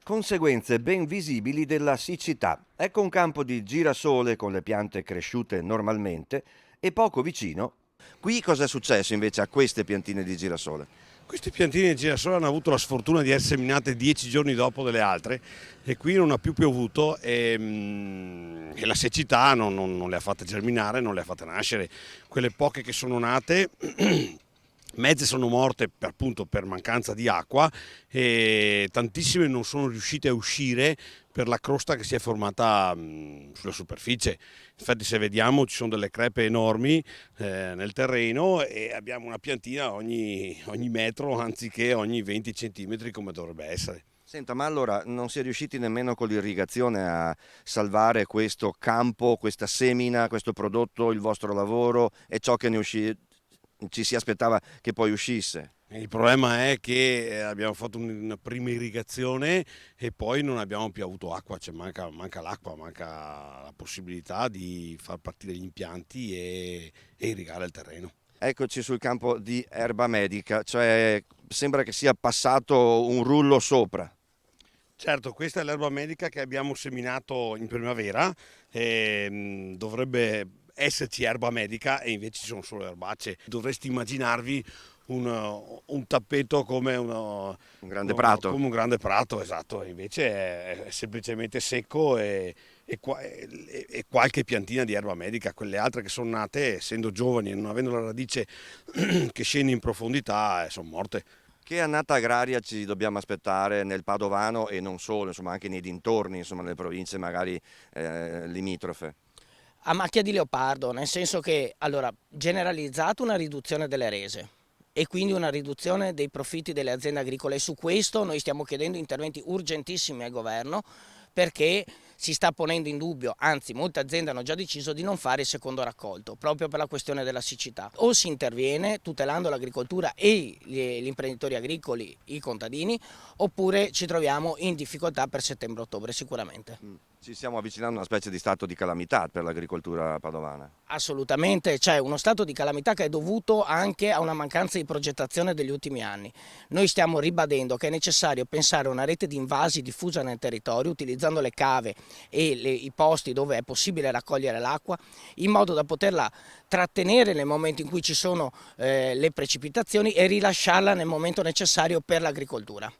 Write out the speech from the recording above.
Conseguenze ben visibili della siccità. Ecco un campo di girasole con le piante cresciute normalmente e poco vicino. Qui cosa è successo invece a queste piantine di girasole? Queste piantine di girasole hanno avuto la sfortuna di essere seminate 10 giorni dopo delle altre e qui non ha più piovuto e la siccità non le ha fatte germinare, non le ha fatte nascere. Quelle poche che sono nate, mezze sono morte appunto per mancanza di acqua e tantissime non sono riuscite a uscire per la crosta che si è formata sulla superficie. Infatti se vediamo ci sono delle crepe enormi nel terreno e abbiamo una piantina ogni metro anziché ogni 20 centimetri come dovrebbe essere. Senta, ma allora non si è riusciti nemmeno con l'irrigazione a salvare questo campo, questa semina, questo prodotto, il vostro lavoro e ciò che ci si aspettava che poi uscisse? Il problema è che abbiamo fatto una prima irrigazione e poi non abbiamo più avuto acqua, cioè manca l'acqua, manca la possibilità di far partire gli impianti e irrigare il terreno. Eccoci sul campo di erba medica, cioè sembra che sia passato un rullo sopra. Certo, questa è l'erba medica che abbiamo seminato in primavera, dovrebbe esserci erba medica e invece ci sono solo erbacce. Dovresti immaginarvi un tappeto Un grande prato. come un grande prato, esatto, e invece è semplicemente secco e qualche piantina di erba medica. Quelle altre che sono nate, essendo giovani e non avendo la radice che scende in profondità, sono morte. Che annata agraria ci dobbiamo aspettare nel Padovano e non solo, insomma anche nei dintorni, insomma nelle province magari limitrofe? A macchia di leopardo, nel senso che, allora, generalizzato una riduzione delle rese e quindi una riduzione dei profitti delle aziende agricole. E su questo noi stiamo chiedendo interventi urgentissimi al governo perché si sta ponendo in dubbio, anzi molte aziende hanno già deciso di non fare il secondo raccolto, proprio per la questione della siccità. O si interviene tutelando l'agricoltura e gli imprenditori agricoli, i contadini, oppure ci troviamo in difficoltà per settembre-ottobre sicuramente. Ci stiamo avvicinando a una specie di stato di calamità per l'agricoltura padovana. Assolutamente, c'è uno stato di calamità che è dovuto anche a una mancanza di progettazione degli ultimi anni. Noi stiamo ribadendo che è necessario pensare a una rete di invasi diffusa nel territorio utilizzando le cave e i posti dove è possibile raccogliere l'acqua in modo da poterla trattenere nel momento in cui ci sono le precipitazioni e rilasciarla nel momento necessario per l'agricoltura.